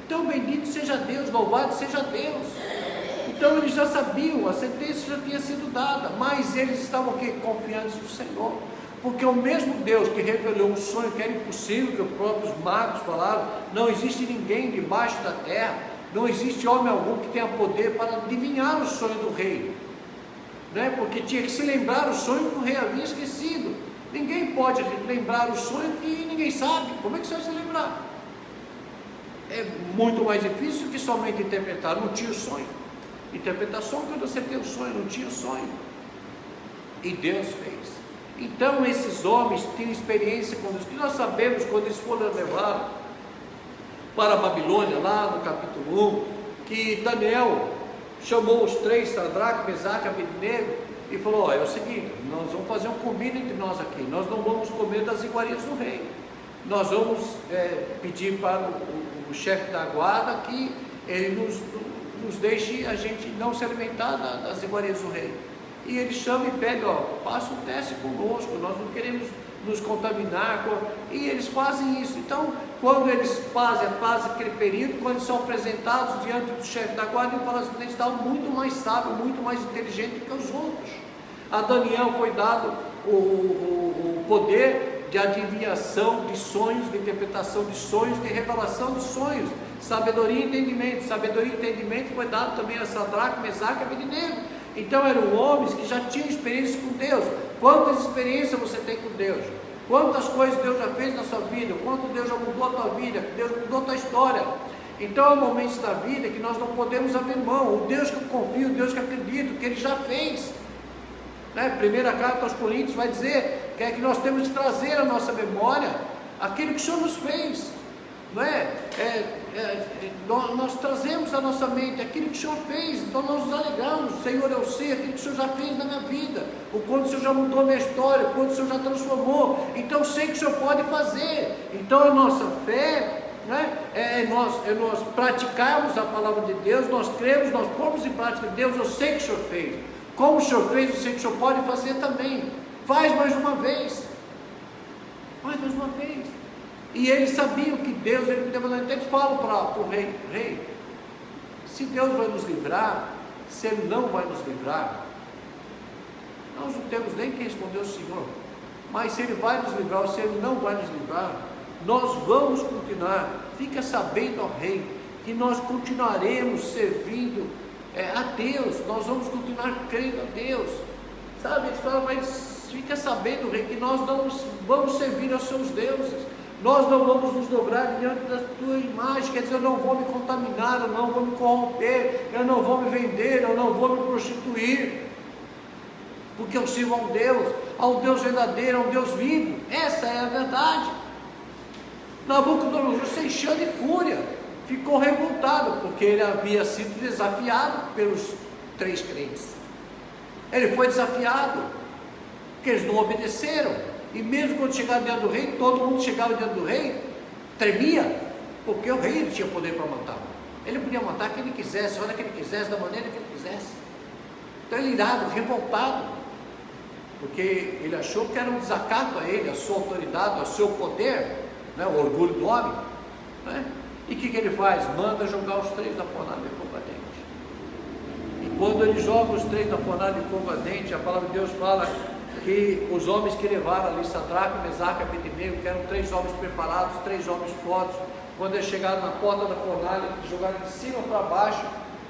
então bendito seja Deus, louvado seja Deus. Então eles já sabiam, a sentença já tinha sido dada, mas eles estavam aqui confiantes no Senhor, porque o mesmo Deus que revelou um sonho que era impossível, que os próprios magos falaram, não existe ninguém debaixo da terra, não existe homem algum que tenha poder para adivinhar o sonho do rei, né? Porque tinha que se lembrar o sonho que o rei havia esquecido. Ninguém pode lembrar o sonho que ninguém sabe. Como é que você vai se lembrar? É muito mais difícil que somente interpretar. Não tinha o sonho. Interpretação quando você tem o sonho, não tinha o sonho, e Deus fez. Então esses homens tinham experiência com Deus, que nós sabemos quando eles foram levados para a Babilônia, lá no capítulo 1, que Daniel chamou os três, Sadraque, Mesaque e Abednego, e falou, é o seguinte, nós vamos fazer um combine entre nós aqui, nós não vamos comer das iguarias do rei, nós vamos pedir para o chefe da guarda que ele nos deixe a gente não se alimentar das iguarias do rei. E ele chama e pede, passa um teste conosco, nós não queremos nos contaminar, e eles fazem isso. Então, quando eles fazem aquele período, quando eles são apresentados diante do chefe da guarda, ele fala assim, eles estavam muito mais sábios, muito mais inteligentes que os outros. A Daniel foi dado o poder de adivinhação de sonhos, de interpretação de sonhos, de revelação de sonhos, sabedoria e entendimento foi dado também a Sadraque, Mesaque e Abednego. Então eram homens que já tinham experiência com Deus. Quantas experiências você tem com Deus? Quantas coisas Deus já fez na sua vida? Quanto Deus já mudou a tua vida? Deus mudou a tua história? Então há momentos da vida que nós não podemos abrir mão. O Deus que eu confio, o Deus que eu acredito, que Ele já fez, né? Primeira carta aos Coríntios vai dizer que é que nós temos de trazer à nossa memória aquilo que o Senhor nos fez. não é? Nós trazemos à nossa mente aquilo que o Senhor fez, então nós nos alegramos. Senhor, eu sei aquilo que o Senhor já fez na minha vida, o quanto o Senhor já mudou a minha história, o quanto o Senhor já transformou, então eu sei que o Senhor pode fazer. Então a nossa fé, né, nós praticarmos a palavra de Deus, nós cremos, nós pomos em prática de Deus. Eu sei que o Senhor fez, como o Senhor fez, eu sei que o Senhor pode fazer também. Faz mais uma vez, faz mais uma vez. E eles sabiam que Deus, ele fala para o rei: rei, se Deus vai nos livrar, se Ele não vai nos livrar, nós não temos nem que responder ao Senhor, mas se Ele vai nos livrar ou se Ele não vai nos livrar, nós vamos continuar. Fica sabendo, ó rei, que nós continuaremos servindo a Deus, nós vamos continuar crendo a Deus, sabe? Eles falam: mas fica sabendo, rei, que nós não vamos servir aos seus deuses, nós não vamos nos dobrar diante da tua imagem. Quer dizer, eu não vou me contaminar, eu não vou me corromper, eu não vou me vender, eu não vou me prostituir, porque eu sirvo ao Deus verdadeiro, ao Deus vivo. Essa é a verdade. Nabucodonosor se encheu de fúria, ficou revoltado, porque ele havia sido desafiado pelos 3 crentes. Ele foi desafiado, porque eles não obedeceram. E mesmo quando chegaram diante do rei, todo mundo chegava diante do rei, tremia, porque o rei tinha poder para matar. Ele podia matar quem ele quisesse, a hora que ele quisesse, da maneira que ele quisesse. Então ele irado, revoltado, porque ele achou que era um desacato a ele, a sua autoridade, ao seu poder, né, o orgulho do homem, né? E o que ele faz? Manda jogar os 3 na fornalha de fogo ardente. E quando ele joga os 3 na fornalha de fogo ardente, a palavra de Deus fala que os homens que levaram ali, Sadraque, Mesaque e Abednego, que eram 3 homens preparados, 3 homens fortes, quando eles chegaram na porta da fornalha, jogaram de cima para baixo,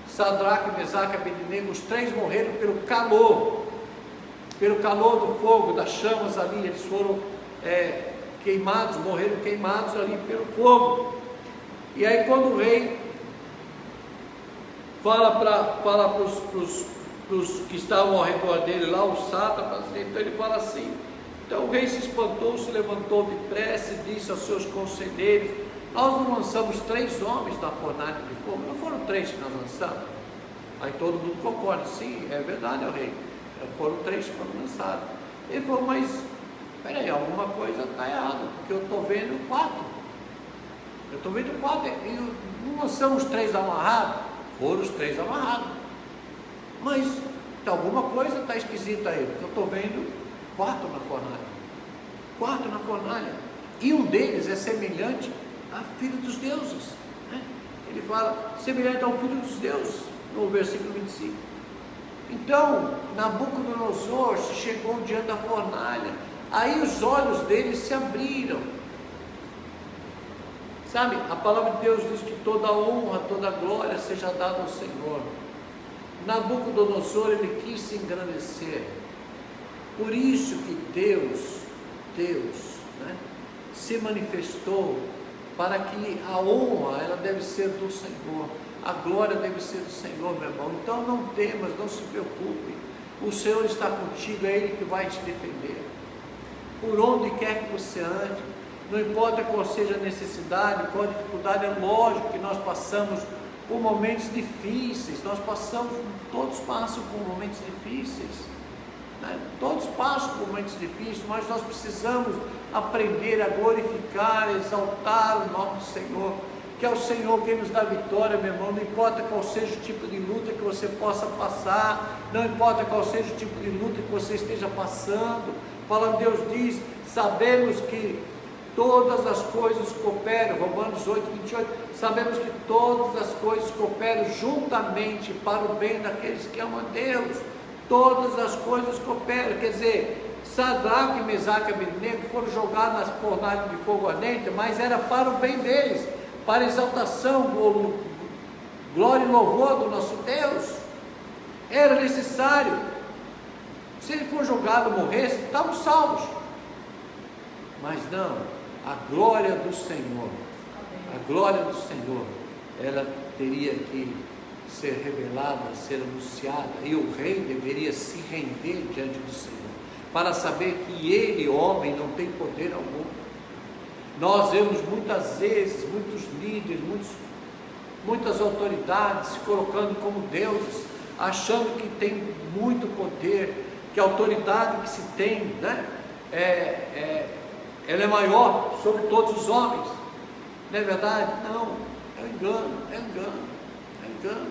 Sadraque, Mesaque e Abednego, os 3 morreram pelo calor do fogo, das chamas ali. Eles foram queimados, morreram queimados ali pelo fogo. E aí quando o rei fala para os que estavam ao redor dele lá, os sátrapas, então ele fala assim: então o rei se espantou, se levantou depressa e disse aos seus conselheiros: nós não lançamos 3 homens na fornalha de fogo? Não foram 3 que nós lançamos? Aí todo mundo concorda: sim, é verdade, ó rei, foram 3 que foram lançados. Ele falou: mas peraí, alguma coisa está errada, porque eu estou vendo 4, e não lançamos 3 amarrados? Foram os 3 amarrados, mas alguma coisa está esquisita aí, porque eu estou vendo 4 na fornalha, e um deles é semelhante a filho dos deuses, né? Ele fala semelhante ao filho dos deuses, no versículo 25. Então Nabucodonosor se chegou diante da fornalha, aí os olhos dele se abriram, sabe? A palavra de Deus diz que toda honra, toda glória seja dada ao Senhor. Nabucodonosor, ele quis se engrandecer, por isso que Deus, né, se manifestou, para que a honra, ela deve ser do Senhor, a glória deve ser do Senhor, meu irmão. Então não temas, não se preocupe, o Senhor está contigo, é Ele que vai te defender, por onde quer que você ande, não importa qual seja a necessidade, qual a dificuldade. É lógico que nós passamos por momentos difíceis, todos passam por momentos difíceis, né? Todos passam por momentos difíceis, mas nós precisamos aprender a glorificar, exaltar o nome do Senhor, que é o Senhor quem nos dá vitória, meu irmão. Não importa qual seja o tipo de luta que você possa passar, não importa qual seja o tipo de luta que você esteja passando, a palavra de Deus diz: sabemos que todas as coisas cooperam, Romanos 8, 28, sabemos que todas as coisas cooperam juntamente para o bem daqueles que amam a Deus. Todas as coisas cooperam, quer dizer, Sadraque, Mesaque e Abednego foram jogados nas fornalhas de fogo ardente, mas era para o bem deles, para a exaltação, glória e louvor do nosso Deus. Era necessário. Se ele for jogado, morresse, estavam salvos. Mas não, a glória do Senhor, ela teria que ser revelada, ser anunciada, e o rei deveria se render diante do Senhor, para saber que ele, homem, não tem poder algum. Nós vemos muitas vezes muitos líderes, muitas autoridades se colocando como deuses, achando que tem muito poder, que a autoridade que se tem, né, ela é maior sobre todos os homens. Não é verdade? Não, é um engano, é engano, é engano.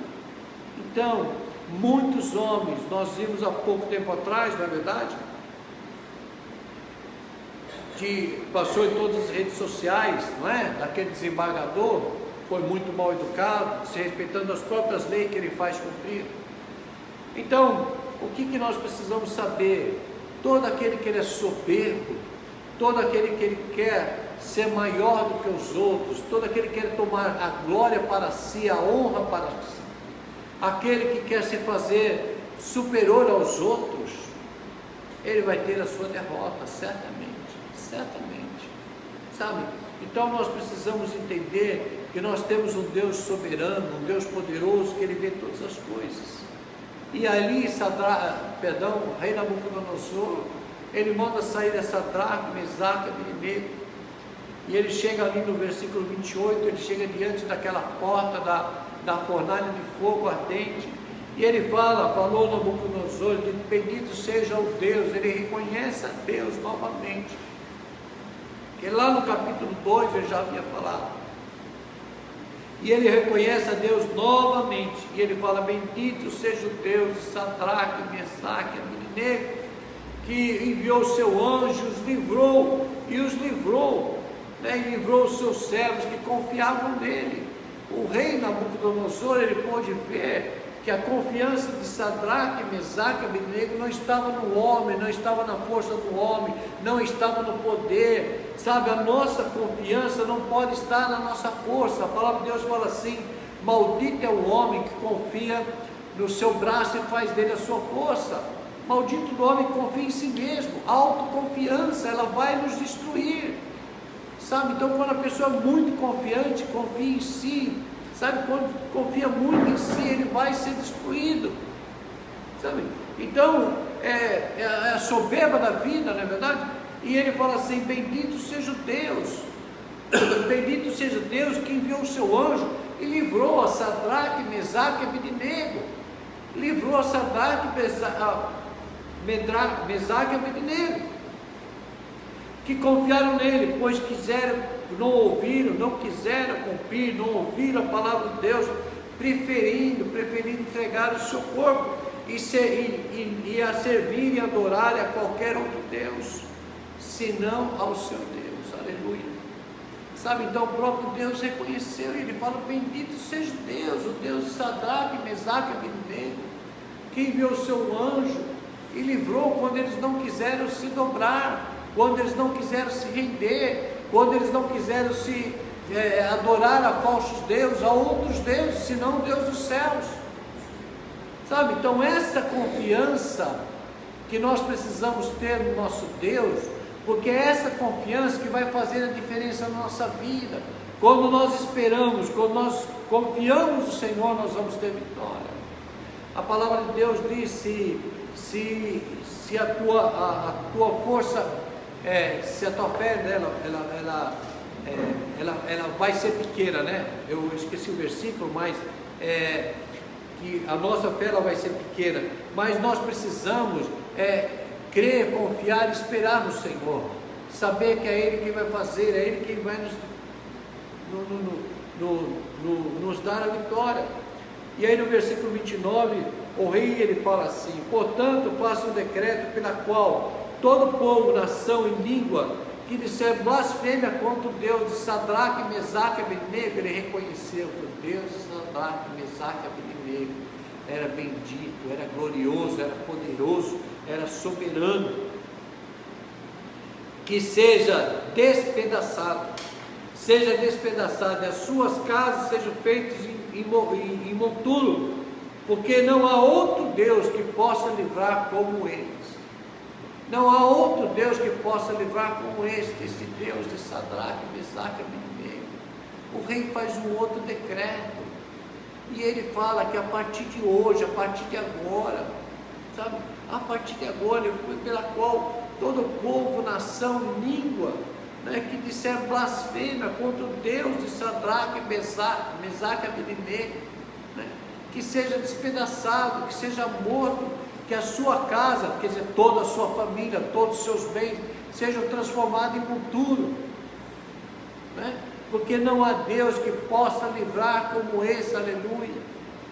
Então, muitos homens, nós vimos há pouco tempo atrás, não é verdade, que passou em todas as redes sociais, não é? Daquele desembargador, foi muito mal educado, se respeitando as próprias leis que ele faz cumprir. Então, o que nós precisamos saber? Todo aquele que ele é soberbo, todo aquele que ele quer ser maior do que os outros, todo aquele que quer tomar a glória para si, a honra para si, aquele que quer se fazer superior aos outros, ele vai ter a sua derrota, certamente, certamente, sabe? Então nós precisamos entender que nós temos um Deus soberano, um Deus poderoso, que ele vê todas as coisas. E ali, o rei Nabucodonosor, ele manda sair Sadraque, Mesaque e Abednego, e ele chega ali no versículo 28, ele chega diante daquela porta da fornalha de fogo ardente, e ele falou Nabucodonosor, ele diz, bendito seja o Deus, ele reconhece a Deus novamente, que lá no capítulo 2 ele já havia falado, e ele reconhece a Deus novamente, e ele fala, bendito seja o Deus de Sadraque, Mesaque e Abednego, que enviou o seu anjo, os livrou, e livrou os seus servos que confiavam nele. O rei Nabucodonosor, ele pôde ver que a confiança de Sadraque, Mesaque e Abednego não estava no homem, não estava na força do homem, não estava no poder, sabe? A nossa confiança não pode estar na nossa força. A palavra de Deus fala assim, maldito é o homem que confia no seu braço e faz dele a sua força. Maldito do homem que confia em si mesmo. A autoconfiança, ela vai nos destruir, sabe? Então quando a pessoa é muito confiante, confia em si, sabe, quando confia muito em si, ele vai ser destruído, sabe? Então, é a soberba da vida, não é verdade? E ele fala assim, bendito seja Deus, bendito seja Deus que enviou o seu anjo e livrou a Sadraque, Mesaque e Abednego, livrou a Sadraque, Mesaque e Abednego, que confiaram nele, pois não quiseram cumprir, não ouviram a palavra de Deus, preferindo entregar o seu corpo e a servir e adorar a qualquer outro Deus, senão ao seu Deus. Aleluia. Sabe, então o próprio Deus reconheceu, e ele fala, bendito seja Deus, o Deus de Sadraque, Mesaque e Abednego, que enviou o seu anjo e livrou quando eles não quiseram se dobrar, quando eles não quiseram se render, quando eles não quiseram se adorar a falsos deuses, a outros deuses, senão o Deus dos céus, sabe? Então essa confiança que nós precisamos ter no nosso Deus, porque é essa confiança que vai fazer a diferença na nossa vida. Quando nós esperamos, quando nós confiamos no Senhor, nós vamos ter vitória. A palavra de Deus diz, se a tua força, se a tua fé ela vai ser pequena, né? Eu esqueci o versículo, mas que a nossa fé ela vai ser pequena, mas nós precisamos crer, confiar, esperar no Senhor, saber que é Ele quem vai fazer, é Ele quem vai nos dar a vitória. E aí no versículo 29, o rei ele fala assim, portanto faça um decreto pela qual todo povo, nação e língua que disser blasfêmia contra o Deus de Sadraque, Mesaque e Abednego, ele reconheceu que o Deus de Sadraque, Mesaque e Abednego era bendito, era glorioso, era poderoso, era soberano, que seja despedaçado, e as suas casas sejam feitas em monturo, porque não há outro Deus que possa livrar como eles. Não há outro Deus que possa livrar como esse Deus de Sadraque, Mesaque e Abednego. O rei faz um outro decreto, e ele fala que a partir de hoje, a partir de agora, sabe, a partir de agora, pela qual todo povo, nação, língua, né, que disser blasfêmia contra o Deus de Sadraque, Mesaque e Abednego, né, que seja despedaçado, que seja morto, que a sua casa, quer dizer, toda a sua família, todos os seus bens, sejam transformados em monturo, né? Porque não há Deus que possa livrar como esse, aleluia.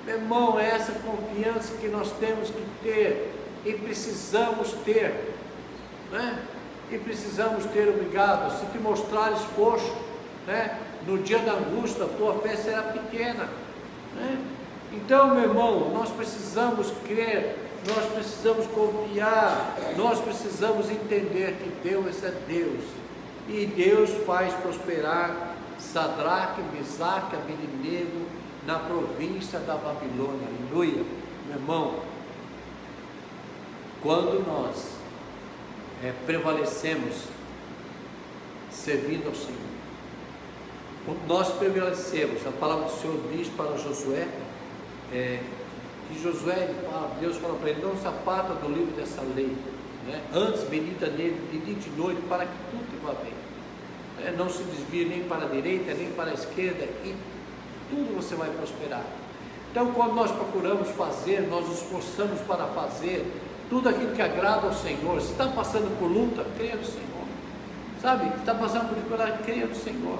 Meu irmão, é essa confiança que nós temos que ter e precisamos ter, né? E precisamos ter, obrigado. Se te mostrares coxo, né, no dia da angústia, a tua fé será pequena, né? Então, meu irmão, nós precisamos crer, nós precisamos confiar, nós precisamos entender que Deus é Deus, e Deus faz prosperar Sadraque, Mesaque, Abednego na província da Babilônia, aleluia. Meu irmão, quando nós prevalecemos servindo ao Senhor, quando nós prevalecemos, a palavra do Senhor diz para Josué, que Josué, Deus fala para ele: não se aparta do livro dessa lei, né? Antes medita nele de dia e de noite, para que tudo te vá bem, não se desvie nem para a direita nem para a esquerda, e tudo você vai prosperar. Então, quando nós procuramos fazer, nós nos esforçamos para fazer tudo aquilo que agrada ao Senhor. Se está passando por luta, creia no Senhor, sabe? Se está passando por dificuldade, creia no Senhor.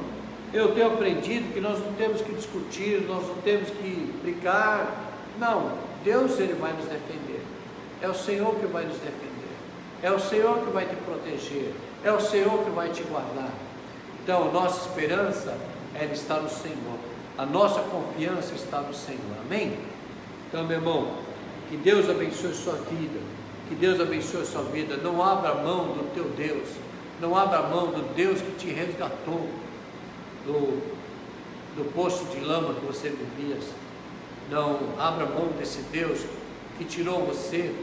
Eu tenho aprendido que nós não temos que discutir, nós não temos que brigar. Não, Deus, Ele vai nos defender. É o Senhor que vai nos defender, é o Senhor que vai te proteger, é o Senhor que vai te guardar. Então, nossa esperança, ela está no Senhor, a nossa confiança está no Senhor, amém? Então, meu irmão, que Deus abençoe a sua vida, que Deus abençoe a sua vida. Não abra mão do teu Deus, não abra mão do Deus que te resgatou do poço de lama que você vivia. Não abra mão desse Deus que tirou você,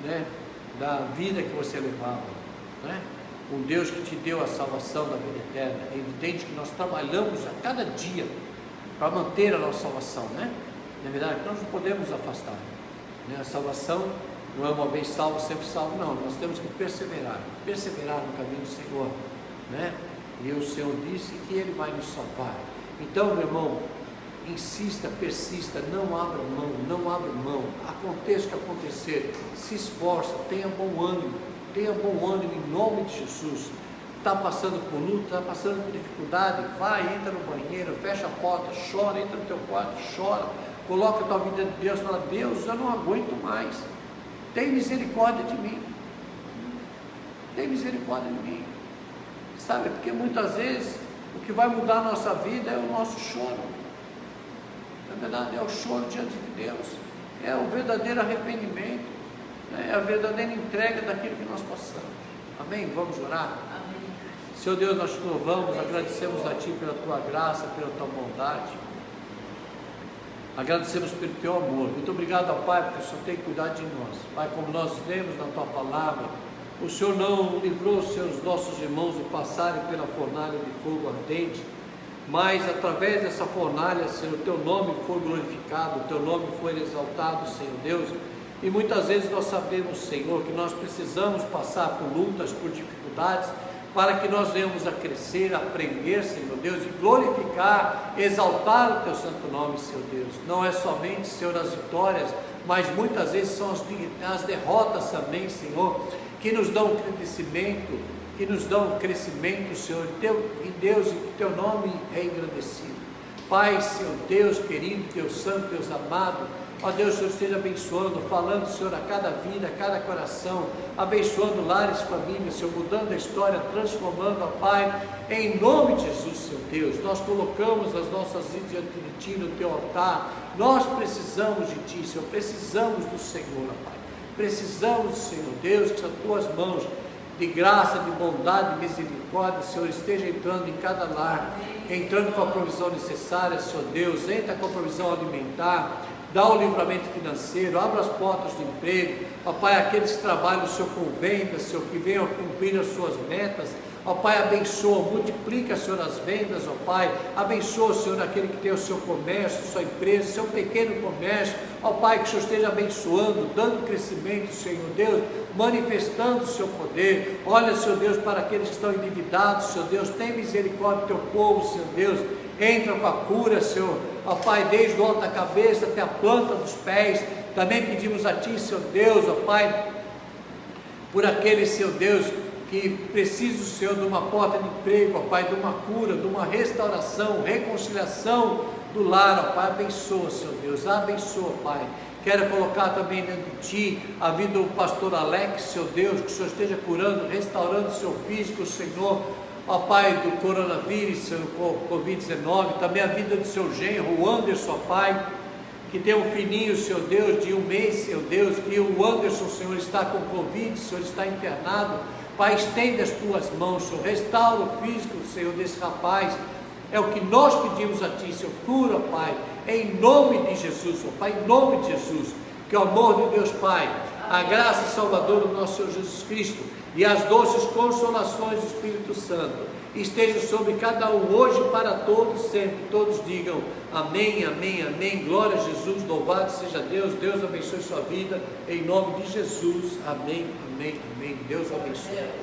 né, da vida que você levava, né? Um Deus que te deu a salvação da vida eterna. É evidente que nós trabalhamos a cada dia para manter a nossa salvação, né? Na verdade, nós não podemos afastar, né? A salvação não é uma vez salvo, sempre salvo, não. Nós temos que perseverar no caminho do Senhor, né? E o Senhor disse que Ele vai nos salvar. Então, meu irmão, insista, persista, não abra mão, aconteça o que acontecer, se esforça, tenha bom ânimo em nome de Jesus. Está passando por luta, está passando por dificuldade, vai, entra no banheiro, fecha a porta, chora, entra no teu quarto, chora, coloca a tua vida de Deus, fala: Deus, eu não aguento mais, tem misericórdia de mim, sabe? Porque muitas vezes o que vai mudar a nossa vida é o nosso choro. Na verdade, é o choro diante de Deus, é o verdadeiro arrependimento, é a verdadeira entrega daquilo que nós passamos. Amém? Vamos orar? Amém. Senhor Deus, nós te louvamos, agradecemos a Ti pela Tua graça, pela Tua bondade, agradecemos pelo Teu amor. Muito obrigado, ó Pai, porque o Senhor tem cuidado de nós. Pai, como nós lemos na Tua palavra, o Senhor não livrou os nossos irmãos de passarem pela fornalha de fogo ardente, mas através dessa fornalha, Senhor, o Teu nome foi glorificado, o Teu nome foi exaltado, Senhor Deus. E muitas vezes nós sabemos, Senhor, que nós precisamos passar por lutas, por dificuldades, para que nós venhamos a crescer, a aprender, Senhor Deus, e glorificar, exaltar o Teu santo nome, Senhor Deus. Não é somente, Senhor, as vitórias, mas muitas vezes são as derrotas também, Senhor, que nos dão crescimento, Senhor, e Deus, e que Teu nome é engrandecido. Pai, Senhor Deus querido, Deus santo, Deus amado, ó Deus, o Senhor esteja abençoando, falando, Senhor, a cada vida, a cada coração, abençoando lares, famílias, Senhor, mudando a história, transformando, ó Pai, em nome de Jesus, Senhor Deus. Nós colocamos as nossas vidas diante de Ti, no Teu altar. Nós precisamos de Ti, Senhor, precisamos do Senhor, ó Pai, precisamos, Senhor Deus, que as Tuas mãos de graça, de bondade, de misericórdia, Senhor, esteja entrando em cada lar, entrando com a provisão necessária, Senhor Deus. Entra com a provisão alimentar, dá o livramento financeiro, abra as portas do emprego, ó Pai, aqueles que trabalham no Senhor, convenha, Senhor, que venham cumprir as suas metas, Ó Pai, abençoa, multiplica, Senhor, as vendas, ó Pai. Abençoa, Senhor, aquele que tem o seu comércio, sua empresa, seu pequeno comércio. Ó Pai, que o Senhor esteja abençoando, dando crescimento, Senhor Deus, manifestando o seu poder. Olha, Senhor Deus, para aqueles que estão endividados, Senhor Deus, tem misericórdia do teu povo, Senhor Deus. Entra com a cura, Senhor, ó Pai, desde o alto da cabeça até a planta dos pés. Também pedimos a Ti, Senhor Deus, ó Pai, por aqueles, Senhor Deus, que precisam, Senhor, de uma porta de emprego, ó Pai, de uma cura, de uma restauração, reconciliação do lar, ó Pai. Abençoa, Senhor Deus, abençoa, Pai. Quero colocar também dentro de Ti a vida do pastor Alex, Senhor Deus, que o Senhor esteja curando, restaurando o seu físico, Senhor, ó Pai, do coronavírus, Senhor, Covid-19, também a vida do seu genro, o Anderson, ó Pai, que tem um filhinho, Senhor Deus, de 1 mês, Senhor Deus, que o Anderson, Senhor, está com Covid, Senhor, está internado. Pai, estende as Tuas mãos, Senhor, restaura o físico, Senhor, desse rapaz. É o que nós pedimos a Ti, Senhor, cura, Pai, em nome de Jesus, ó Pai, em nome de Jesus, que o amor de Deus Pai, a graça salvadora do nosso Senhor Jesus Cristo e as doces consolações do Espírito Santo estejam sobre cada um hoje e para todos sempre. Todos digam amém, amém, amém. Glória a Jesus, louvado seja Deus. Deus abençoe sua vida, em nome de Jesus, amém, amém, amém. Deus abençoe.